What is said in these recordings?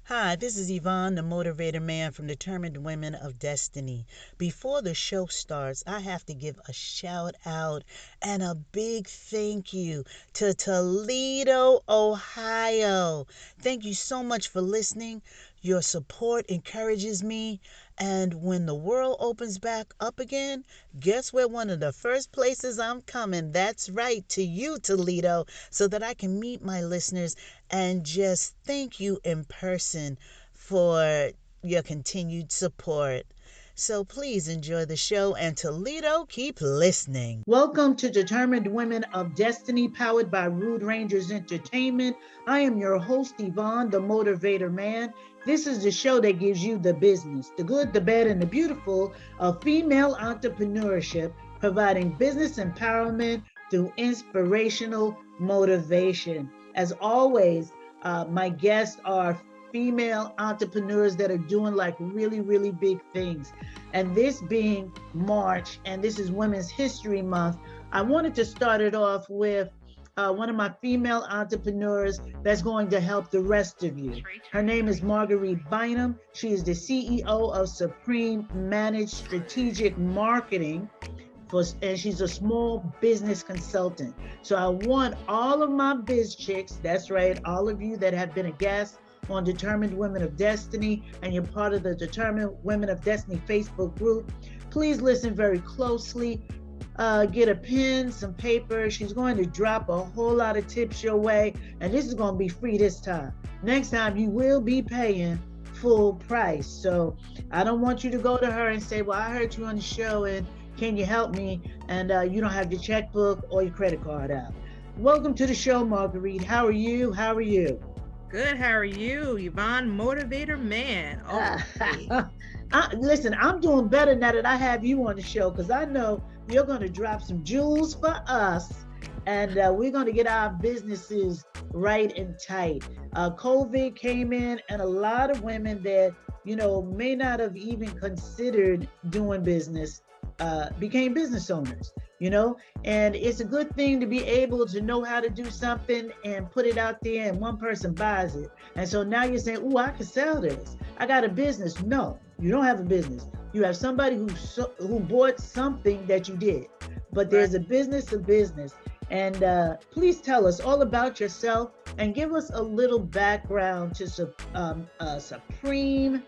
Hi, this is Yvonne, the motivator man from Determined Women of Destiny. Before the show starts, I have to give a shout out and a big thank you to Toledo, Ohio. Thank you so much for listening. Your support encourages me. And when the world opens back up again, guess where one of the first places I'm coming? That's right, to you, Toledo, so that I can meet my listeners and just thank you in person for your continued support. So please enjoy the show, and Toledo, keep listening. Welcome to Determined Women of Destiny, powered by Rude Rangers Entertainment. I am your host, Yvonne, the Motivator Man. This is the show that gives you the business, the good, the bad, and the beautiful of female entrepreneurship, providing business empowerment through inspirational motivation. As always, my guests are female entrepreneurs that are doing like really, really big things. And this being March, and this is Women's History Month, I wanted to start it off with one of my female entrepreneurs that's going to help the rest of you. Her name is Margaruite Bynum. She is the CEO of Supreme Managed Strategic Marketing. And she's a small business consultant. So I want all of my biz chicks, that's right, all of you that have been a guest on Determined Women of Destiny and you're part of the Determined Women of Destiny Facebook group, please listen very closely. Get a pen, some paper. She's going to drop a whole lot of tips your way, and this is going to be free this time. Next time you will be paying full price. So I don't want you to go to her and say, well, I heard you on the show and can you help me? And you don't have your checkbook or your credit card out. Welcome to the show, Marguerite. How are you? How are you? Good. How are you, Yvonne, Motivator Man? Listen, I'm doing better now that I have you on the show because I know you're going to drop some jewels for us, and we're going to get our businesses right and tight. COVID came in, and a lot of women that may not have even considered doing business became business owners, and it's a good thing to be able to know how to do something and put it out there and one person buys it. And so now you're saying, oh, I can sell this. I got a business. No, you don't have a business. You have somebody who bought something that you did, but there's a business. And please tell us all about yourself and give us a little background to Supreme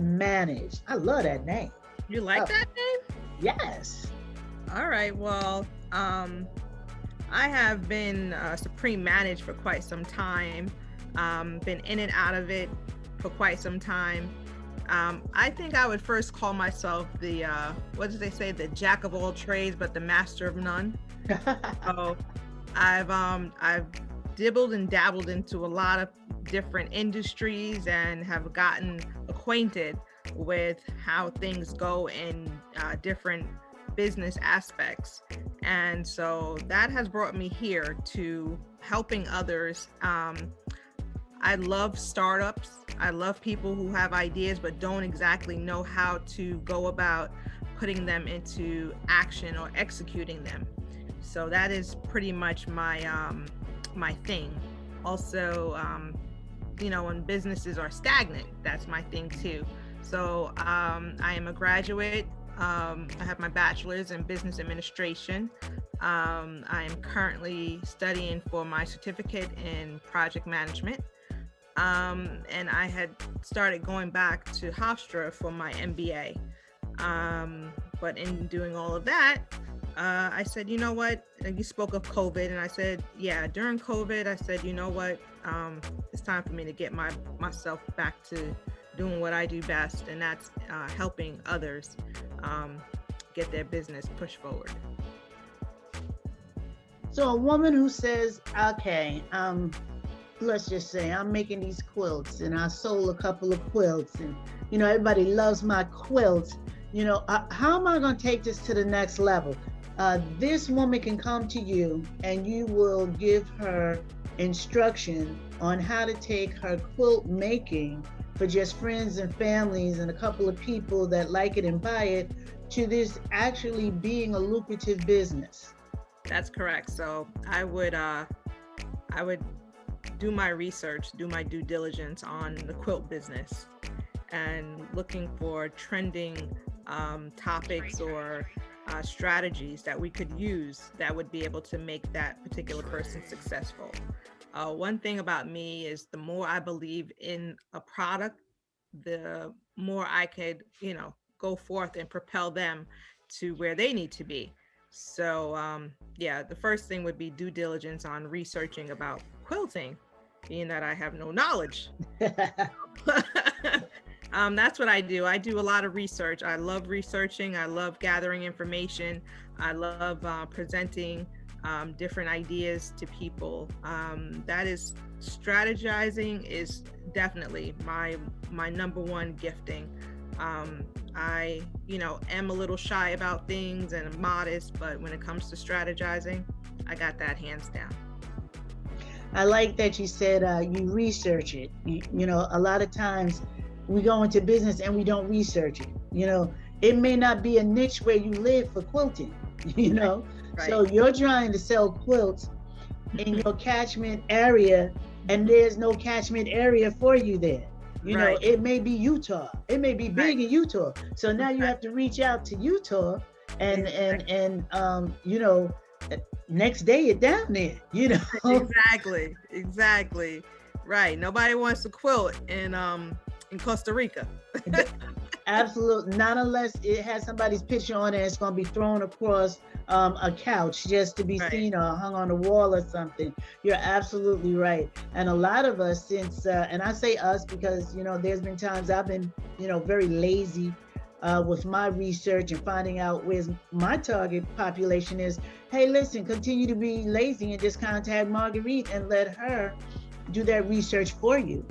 Managed. I love that name. You like that name? Yes. All right. Well, I have been Supreme Managed for quite some time. Been in and out of it for quite some time. I think I would first call myself the, what did they say? The jack of all trades, but the master of none. So I've dibbled and dabbled into a lot of different industries and have gotten acquainted with how things go in different business aspects. And so that has brought me here to helping others. I love startups. I love people who have ideas but don't exactly know how to go about putting them into action or executing them. So that is pretty much my my thing. Also, when businesses are stagnant, that's my thing too. So I am a graduate. I have my bachelor's in business administration. I am currently studying for my certificate in project management. And I had started going back to Hofstra for my MBA. But in doing all of that, I said, you know what? You spoke of COVID, and I said, yeah, during COVID, I said, you know what? It's time for me to get myself back to doing what I do best, and that's helping others get their business pushed forward. So a woman who says, okay, let's just say I'm making these quilts and I sold a couple of quilts and, everybody loves my quilts. How am I going to take this to the next level? This woman can come to you and you will give her instruction on how to take her quilt making for just friends and families and a couple of people that like it and buy it to this actually being a lucrative business. That's correct. So I would do my research, do my due diligence on the quilt business, and looking for trending topics or strategies that we could use that would be able to make that particular person successful. One thing about me is the more I believe in a product, the more I could, go forth and propel them to where they need to be. So, yeah, the first thing would be due diligence on researching about quilting, being that I have no knowledge. That's what I do. I do a lot of research. I love researching. I love gathering information. I love presenting different ideas to people. That is strategizing is definitely my number one gifting. I, am a little shy about things and modest, but when it comes to strategizing, I got that hands down. I like that you said you research it. A lot of times we go into business and we don't research it. It may not be a niche where you live for quilting, Right. So you're trying to sell quilts in your catchment area, and there's no catchment area for you there. Right. It may be Utah. It may be big in Utah. So now you have to reach out to Utah and next day it's down there, Exactly. Right. Nobody wants to quilt in Costa Rica. Absolutely. Not unless it has somebody's picture on it. It's going to be thrown across a couch just to be seen or hung on a wall or something. You're absolutely right. And a lot of us, since, and I say us because, there's been times I've been, very lazy with my research and finding out where my target population is. Hey, listen, continue to be lazy and just contact Margaruite and let her do that research for you.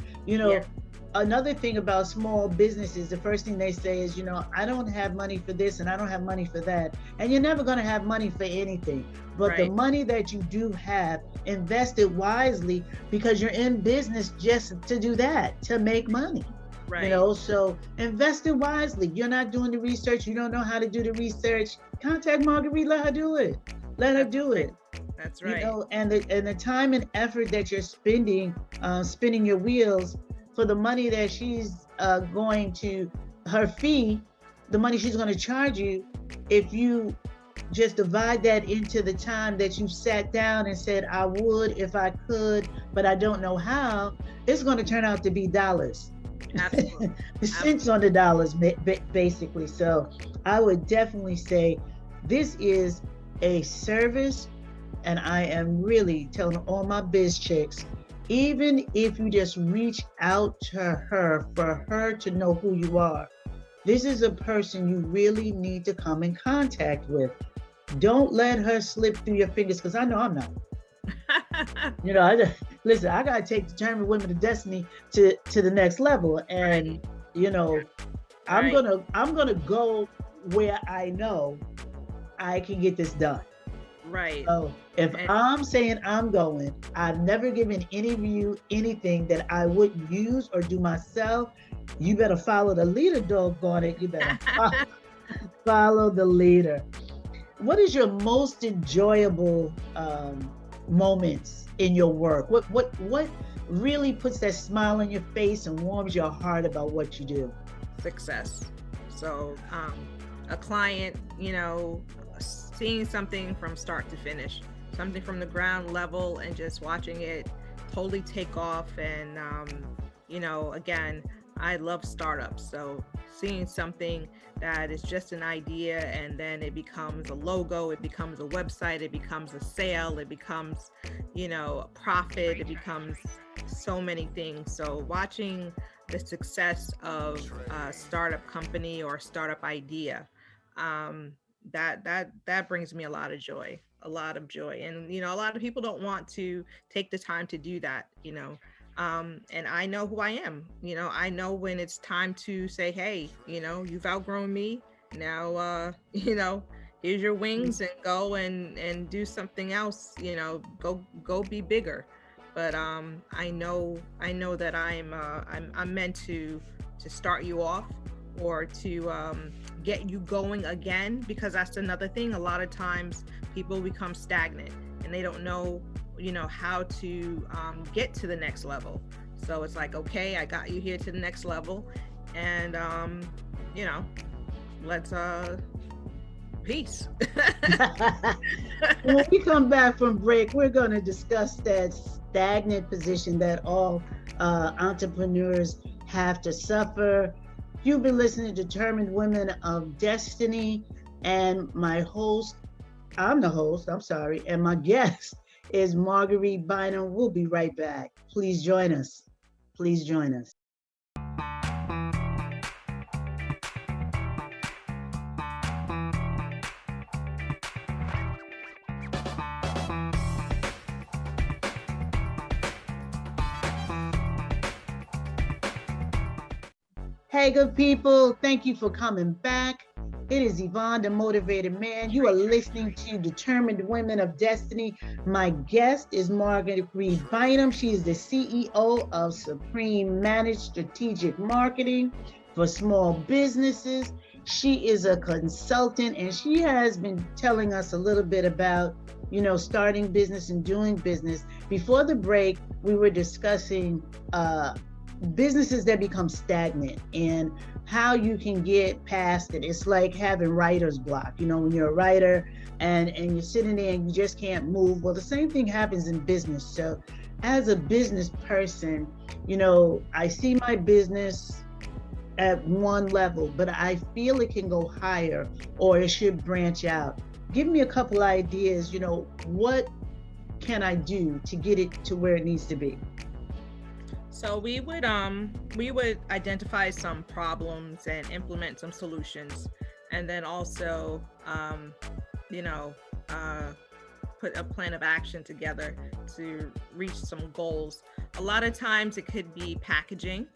Another thing about small businesses, the first thing they say is, I don't have money for this and I don't have money for that. And you're never going to have money for anything. But the money that you do have, invest it wisely, because you're in business just to do that, to make money. Right. So invest it wisely. You're not doing the research. You don't know how to do the research. Contact Margaruite, let her do it. Let her do it. That's right. And the time and effort that you're spending, spinning your wheels, for the money that she's her fee, the money she's going to charge you, if you just divide that into the time that you sat down and said, I would if I could, but I don't know how, it's going to turn out to be dollars. Absolutely. Cents on the dollars, basically. So I would definitely say this is a service, and I am really telling all my biz chicks, even if you just reach out to her for her to know who you are, this is a person you really need to come in contact with. Don't let her slip through your fingers, because I know I'm not. Listen, I gotta take Determined Women of Destiny to the next level, and I'm gonna go where I know I can get this done. Right. So if I'm saying I'm going, I've never given any of you anything that I wouldn't use or do myself. You better follow the leader, doggone it. You better follow the leader. What is your most enjoyable moments in your work? What really puts that smile on your face and warms your heart about what you do? Success. So a client, seeing something from start to finish, something from the ground level, and just watching it totally take off. And again, I love startups, so seeing something that is just an idea and then it becomes a logo, it becomes a website, it becomes a sale, it becomes a profit, it becomes so many things. So watching the success of a startup company or a startup idea, that brings me a lot of joy. And a lot of people don't want to take the time to do that. And I know who I am. I know when it's time to say, hey, you've outgrown me now. Here's your wings, and go and do something else. Go be bigger. But I know that I'm meant to start you off, or to get you going again, because that's another thing. A lot of times people become stagnant and they don't know how to get to the next level. So it's like, okay, I got you here to the next level, and you know, let's peace. When we come back from break, we're going to discuss that stagnant position that all entrepreneurs have to suffer. You've been listening to Determined Women of Destiny, and I'm the host, I'm sorry, and my guest is Margaruite Bynum. We'll be right back. Please join us. Please join us. Hey, good people. Thank you for coming back. It is Yvonne, the Motivated Man. You are listening to Determined Women of Destiny. My guest is Margaruite Bynum. She is the CEO of Supreme Managed Strategic Marketing for small businesses. She is a consultant, and she has been telling us a little bit about, starting business and doing business. Before the break, we were discussing businesses that become stagnant and how you can get past it. It's like having writer's block, when you're a writer and you're sitting there and you just can't move. Well, the same thing happens in business. So as a business person, I see my business at one level, but I feel it can go higher or it should branch out. Give me a couple ideas, what can I do to get it to where it needs to be? So we would identify some problems and implement some solutions, and then also put a plan of action together to reach some goals. A lot of times it could be packaging.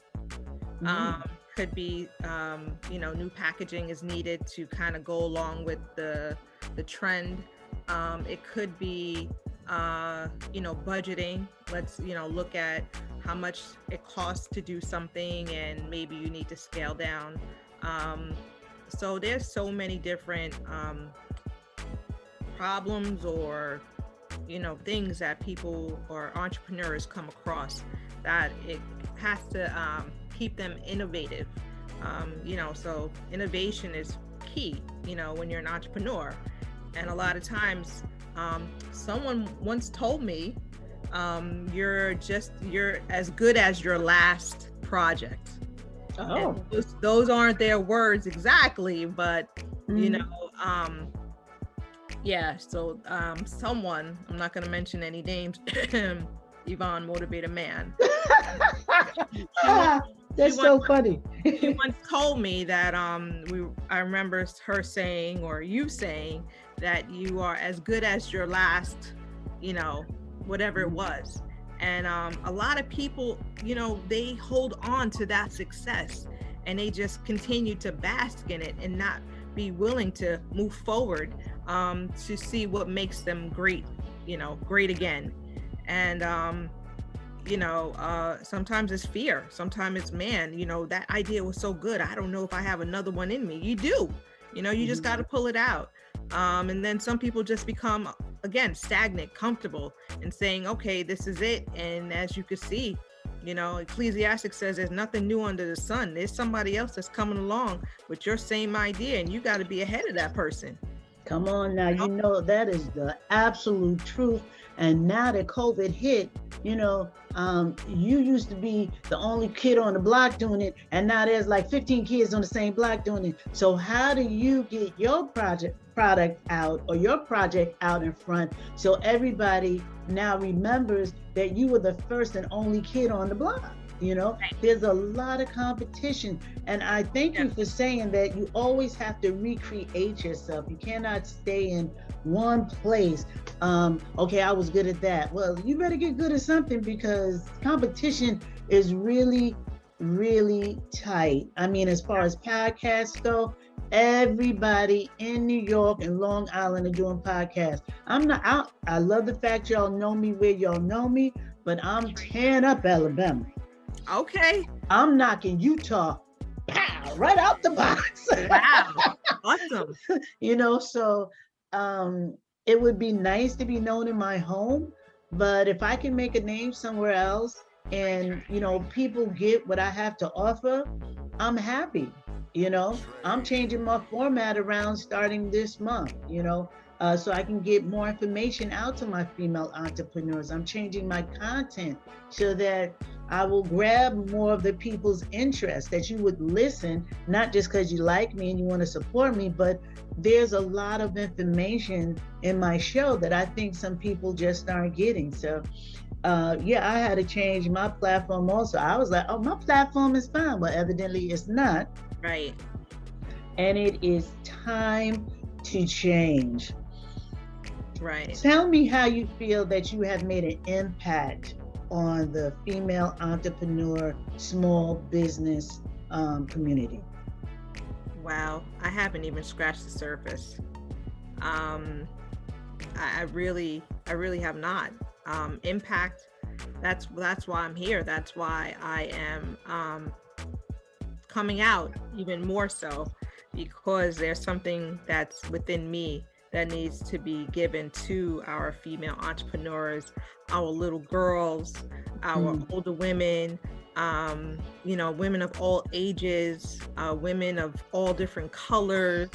Could be new packaging is needed to kind of go along with the trend. It could be budgeting. Let's look at how much it costs to do something, and maybe you need to scale down. So there's so many different problems or things that people or entrepreneurs come across that it has to keep them innovative. So innovation is key, when you're an entrepreneur. And a lot of times, someone once told me, you're as good as your last project. Oh, those aren't their words exactly, but so someone, I'm not going to mention any names, Yvonne, Motivated Man. That's so funny. She once told me that I remember her saying, or you saying, that you are as good as your last, whatever it was. And a lot of people, they hold on to that success and they just continue to bask in it and not be willing to move forward to see what makes them great, great again. And sometimes it's fear, sometimes it's, man, that idea was so good, I don't know if I have another one in me. You do, you just got to pull it out. And then some people just become, again, stagnant, comfortable, and saying, okay, this is it. And as you can see, Ecclesiastes says there's nothing new under the sun. There's somebody else that's coming along with your same idea, and you got to be ahead of that person. Come on now, that is the absolute truth. And now that COVID hit, you used to be the only kid on the block doing it, and now there's like 15 kids on the same block doing it. So how do you get your product out or your project out in front so everybody now remembers that you were the first and only kid on the block? There's a lot of competition, and I thank you for saying that you always have to recreate yourself. You cannot stay in one place. Okay, I was good at that. Well, you better get good at something, because competition is really, really tight. I mean, as far as podcasts go, everybody in New York and Long Island are doing podcasts. I love the fact y'all know me where y'all know me, but I'm tearing up Alabama. Okay. I'm knocking Utah, pow, right out the box. Wow. Awesome. So it would be nice to be known in my home, But if I can make a name somewhere else and, people get what I have to offer, I'm happy. I'm changing my format around starting this month, so I can get more information out to my female entrepreneurs. I'm changing my content so that I will grab more of the people's interest, that you would listen, not just because you like me and you want to support me, but there's a lot of information in my show that I think some people just aren't getting. So yeah, I had to change my platform also. I was like, oh, my platform is fine. Well, evidently it's not. Right. And it is time to change. Right. Tell me how you feel that you have made an impact on the female entrepreneur, small business community. Wow, I haven't even scratched the surface. I really have not. Impact. That's why I'm here. That's why I am coming out even more so, because there's something that's within me that needs to be given to our female entrepreneurs, our little girls, our older women, women of all ages, women of all different colors,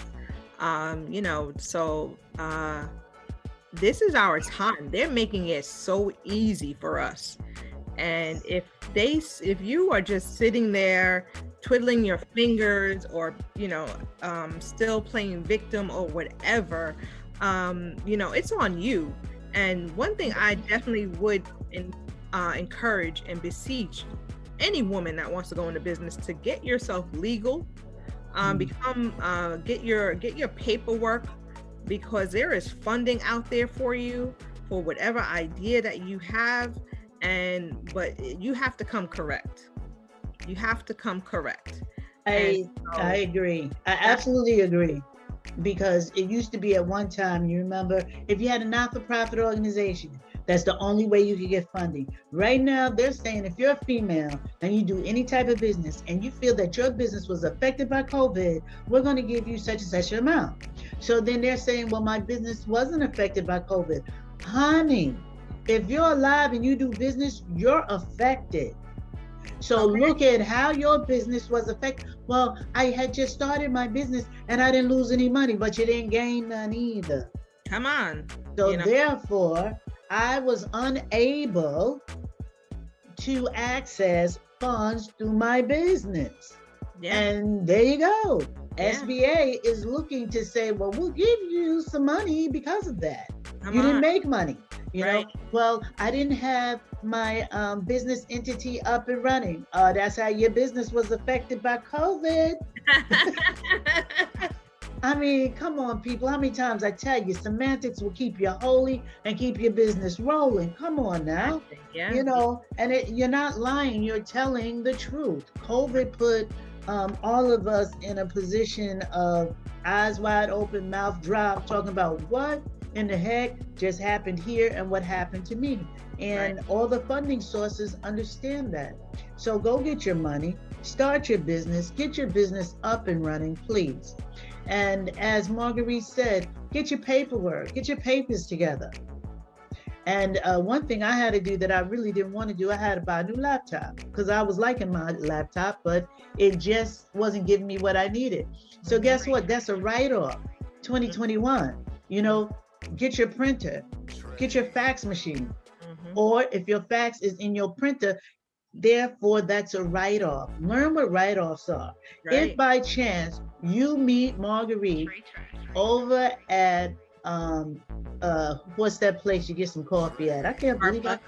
so this is our time. They're making it so easy for us. And if you are just sitting there twiddling your fingers or, still playing victim or whatever, it's on you. And one thing I definitely would encourage and beseech any woman that wants to go into business to get yourself legal, get your paperwork, because there is funding out there for you for whatever idea that you have. But you have to come correct. You have to come correct. I agree. I absolutely agree. Because it used to be at one time, you remember, if you had a not-for-profit organization, that's the only way you could get funding. Right now, they're saying if you're a female and you do any type of business and you feel that your business was affected by COVID, we're going to give you such and such an amount. So then they're saying, well, my business wasn't affected by COVID. Honey, if you're alive and you do business, you're affected. So look at how your business was affected. Well, I had just started my business and I didn't lose any money, but you didn't gain none either. Come on. So therefore, I was unable to access funds through my business. Yeah. And there you go. Yeah. SBA is looking to say, well, we'll give you some money because of that. You didn't make money. You know, well, I didn't have my business entity up and running. That's how your business was affected by COVID. I mean, come on, people. How many times I tell you, semantics will keep you holy and keep your business rolling. Come on now. Yeah. And you're not lying. You're telling the truth. COVID put all of us in a position of eyes wide open, mouth dropped, talking about what in the heck just happened here and what happened to me. And all the funding sources understand that. So go get your money, start your business, get your business up and running, please. And as Margaruite said, get your paperwork, get your papers together. And one thing I had to do that I really didn't want to do, I had to buy a new laptop because I was liking my laptop, but it just wasn't giving me what I needed. So guess what? That's a write-off, 2021. Get your printer, get your fax machine, or if your fax is in your printer, therefore that's a write-off. Learn what write-offs are. If by chance you meet Margaruite over at what's that place you get some coffee at? I can't believe it.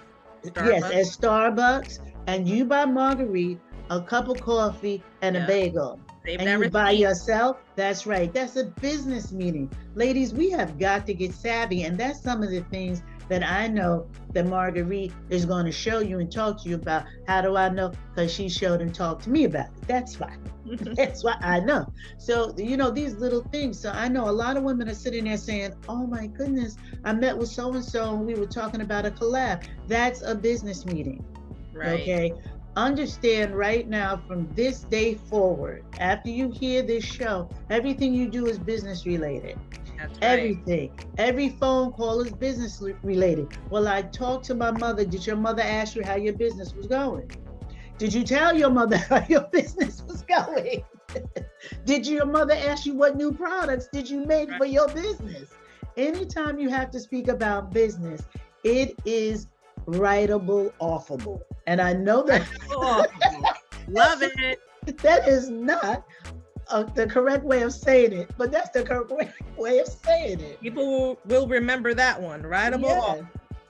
Yes, at Starbucks, and you buy Margaruite a cup of coffee and a bagel. And you by yourself, that's right. That's a business meeting. Ladies, we have got to get savvy. And that's some of the things that I know that Margaruite is going to show you and talk to you about. How do I know? Because she showed and talked to me about it. That's why. That's why I know. So, these little things. So I know a lot of women are sitting there saying, oh my goodness, I met with so-and-so and we were talking about a collab. That's a business meeting. Right. Okay. Understand right now from this day forward, after you hear this show, everything you do is business related. That's right. Everything. Every phone call is business related. Well, I talked to my mother. Did your mother ask you how your business was going? Did you tell your mother how your business was going? Did your mother ask you what new products did you make for your business? Anytime you have to speak about business, it is writable offable. And I know that Love it. that is not the correct way of saying it, but that's the correct way of saying it. People will remember that one, writable. Yeah.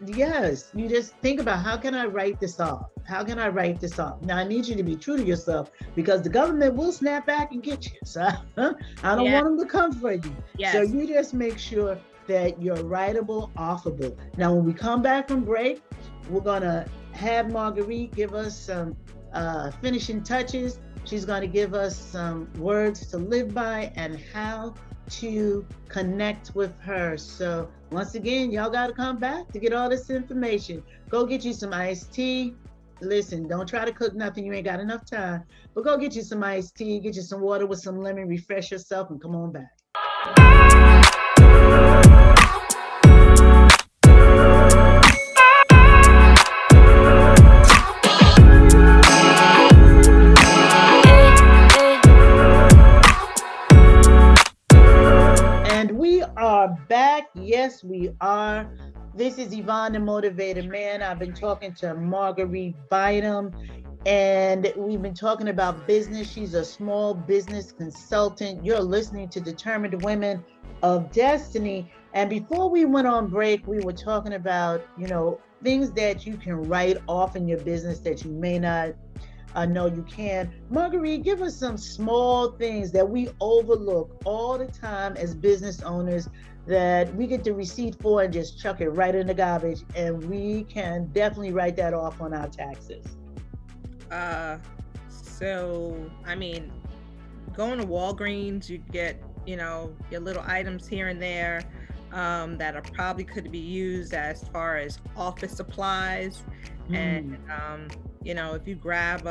Yes, you just think about, how can I write this off? How can I write this off? Now I need you to be true to yourself, because the government will snap back and get you. So I don't want them to come for you. Yes. So you just make sure that you're writable, offable. Now when we come back from break, we're gonna have Marguerite give us some finishing touches. She's gonna give us some words to live by and how to connect with her. So once again, y'all got to come back to get all this information. Go get you some iced tea. Listen, don't try to cook nothing. You ain't got enough time. But go get you some iced tea, get you some water with some lemon, refresh yourself, and come on back. And we are back. Yes, we are. This is Yvonne, the Motivated Man. I've been talking to Margaruite Bynum, and we've been talking about business. She's a small business consultant. You're listening to Determined Women of Destiny. And before we went on break, we were talking about, things that you can write off in your business that you may not know you can. Marguerite, give us some small things that we overlook all the time as business owners that we get the receipt for and just chuck it right in the garbage, and we can definitely write that off on our taxes. Going to Walgreens, you get, your little items here and there that are probably could be used as far as office supplies. And if you grab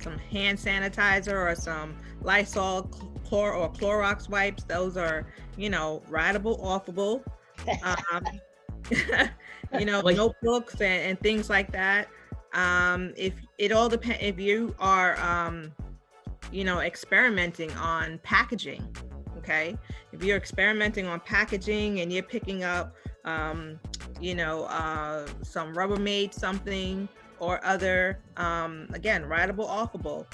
some hand sanitizer or some Lysol or Clorox wipes, those are, writable, offable. Notebooks and things like that. If it all depends, if you are, experimenting on packaging, okay? If you're experimenting on packaging and you're picking up, some Rubbermaid something or other, again, writable, offable.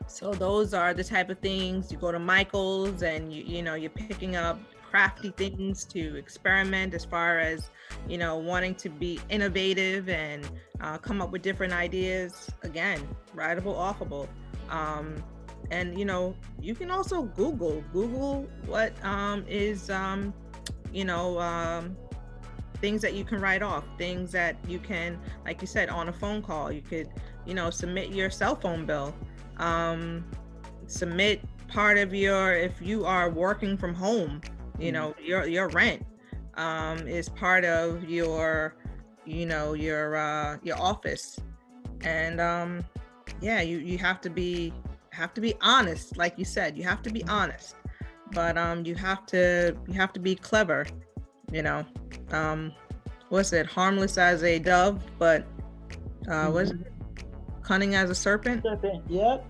So those are the type of things. You go to Michael's and you're picking up crafty things to experiment as far as, wanting to be innovative and come up with different ideas. Again, writable, offable. And you can also Google what is things that you can write off, things that you can, like you said, on a phone call, you could, submit your cell phone bill, submit part of if you are working from home, your rent is part of your office. And you have to be honest. Like you said, you have to be honest, but you have to be clever. What's it? Harmless as a dove, but was it cunning as a serpent? Serpent, yep.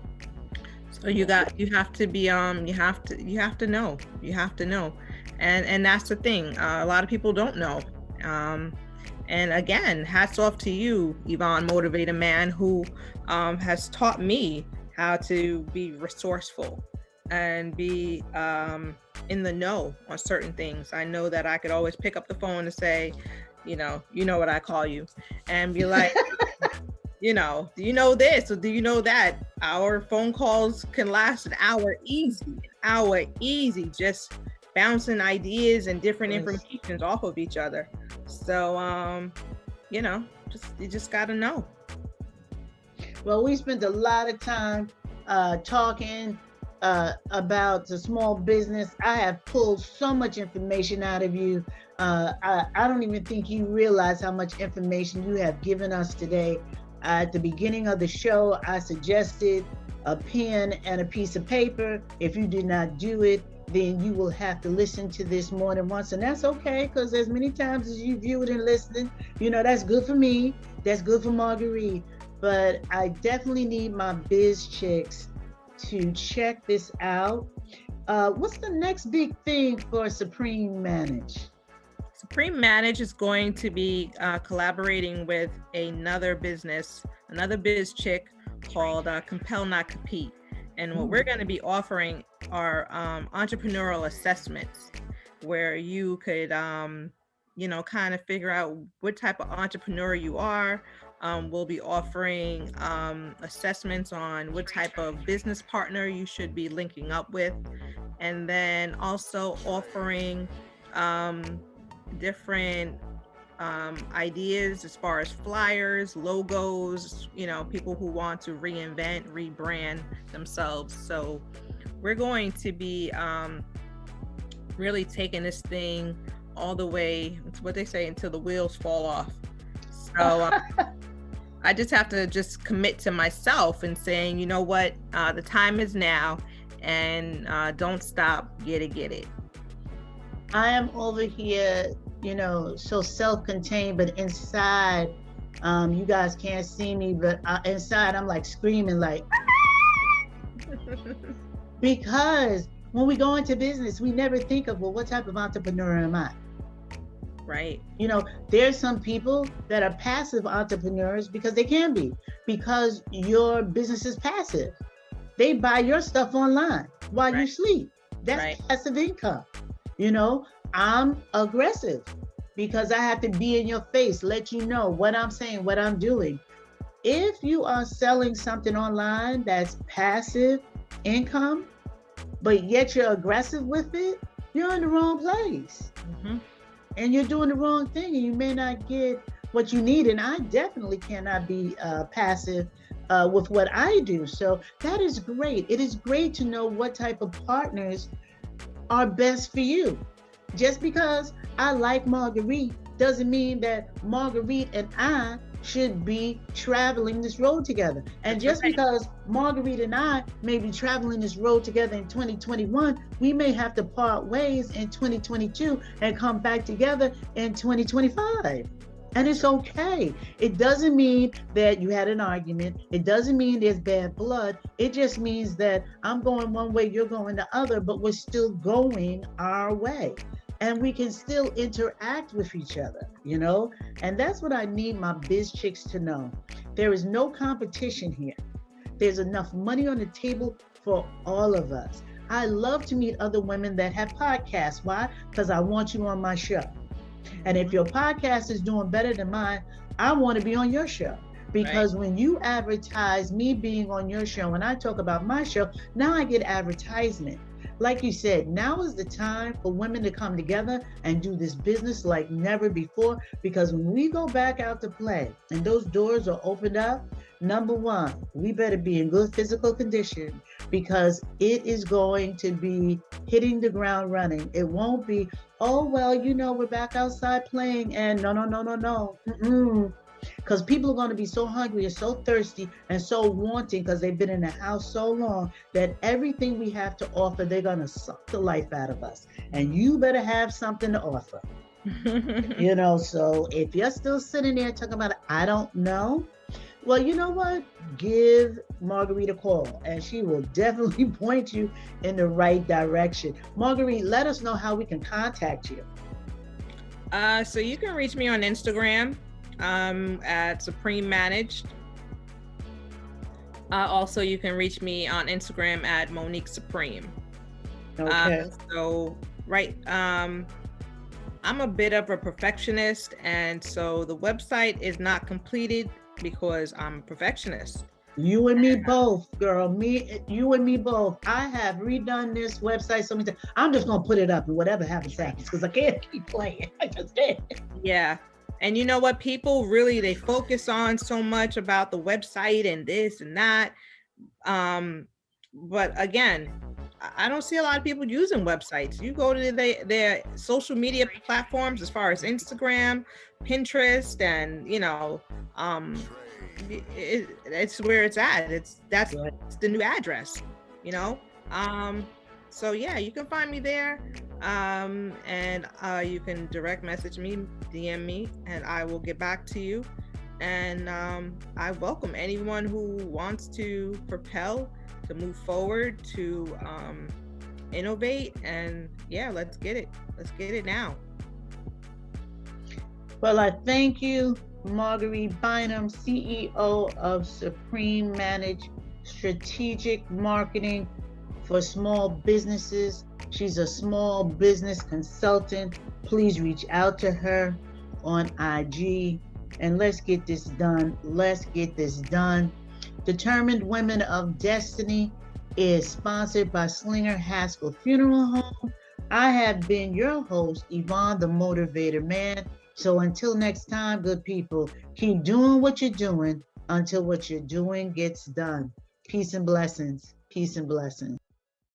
So you have to be you have to know. And that's the thing. A lot of people don't know. And again, hats off to you, Yvonne, Motivated Man, who has taught me how to be resourceful and be in the know on certain things. I know that I could always pick up the phone and say, you know what I call you, and be like, do you know this or do you know that? Our phone calls can last an hour easy, just bouncing ideas and different informations off of each other. So, you just got to know. Well, we spent a lot of time talking about the small business. I have pulled so much information out of you. I don't even think you realize how much information you have given us today. At the beginning of the show, I suggested a pen and a piece of paper. If you did not do it, then you will have to listen to this more than once. And that's okay, because as many times as you view it and listen, that's good for me. That's good for Marguerite. But I definitely need my biz chicks to check this out. What's the next big thing for Supreme Manage? Supreme Manage is going to be collaborating with another biz chick called Compel Not Compete. And what we're going to be offering are entrepreneurial assessments where you could, kind of figure out what type of entrepreneur you are. We'll be offering assessments on what type of business partner you should be linking up with. And then also offering different ideas as far as flyers, logos, people who want to reinvent, rebrand themselves. So we're going to be really taking this thing all the way, it's what they say, until the wheels fall off. So I just have to just commit to myself and saying, you know what, the time is now, and don't stop, get it. I am over here, so self-contained, but inside, you guys can't see me, but inside I'm like screaming like, because when we go into business, we never think of, well, what type of entrepreneur am I? Right. There's some people that are passive entrepreneurs because they can be, because your business is passive. They buy your stuff online while you sleep. That's passive income. I'm aggressive because I have to be in your face, let you know what I'm saying, what I'm doing. If you are selling something online that's passive income, but yet you're aggressive with it, you're in the wrong place. Mm-hmm. And you're doing the wrong thing, and you may not get what you need. And I definitely cannot be passive with what I do. So that is great. It is great to know what type of partners are best for you. Just because I like Marguerite doesn't mean that Marguerite and I should be traveling this road together. And just because Marguerite and I may be traveling this road together in 2021, we may have to part ways in 2022 and come back together in 2025. And it's okay. It doesn't mean that you had an argument. It doesn't mean there's bad blood. It just means that I'm going one way, you're going the other, but we're still going our way. And we can still interact with each other, And that's what I need my biz chicks to know. There is no competition here. There's enough money on the table for all of us. I love to meet other women that have podcasts. Why? Because I want you on my show. And if your podcast is doing better than mine, I want to be on your show. Because when you advertise me being on your show and I talk about my show, now I get advertisement. Like you said, now is the time for women to come together and do this business like never before. Because when we go back out to play and those doors are opened up, number one, we better be in good physical condition, because it is going to be hitting the ground running. It won't be, oh, well, we're back outside playing, and no. Because people are going to be so hungry and so thirsty and so wanting, because they've been in the house so long, that everything we have to offer, they're going to suck the life out of us. And you better have something to offer. So if you're still sitting there talking about, I don't know, well, you know what? Give Marguerite a call, and she will definitely point you in the right direction. Marguerite, let us know how we can contact you. So you can reach me on Instagram at Supreme Managed. Also, you can reach me on Instagram at Monique Supreme. Okay. I'm a bit of a perfectionist, and so the website is not completed because I'm a perfectionist. You and me both, girl. You and me both. I have redone this website so many times. I'm just gonna put it up, and whatever happens, because I can't keep playing. I just can't. Yeah. And you know what? People really, they focus on so much about the website and this and that. But again, I don't see a lot of people using websites. You go to their social media platforms, as far as Instagram, Pinterest, and it's where it's at. It's the new address, So yeah, you can find me there. And you can direct message me, DM me, and I will get back to you. And I welcome anyone who wants to propel, to move forward, to innovate. And yeah, let's get it. Let's get it now. Well, I thank you, Margaruite Bynum, CEO of Supreme Managed Strategic Marketing for Small Businesses. She's a small business consultant. Please reach out to her on IG and let's get this done. Let's get this done. Determined Women of Destiny is sponsored by Slinger Haskell Funeral Home. I have been your host, Yvonne the Motivator Man. So until next time, good people, keep doing what you're doing until what you're doing gets done. Peace and blessings. Peace and blessings.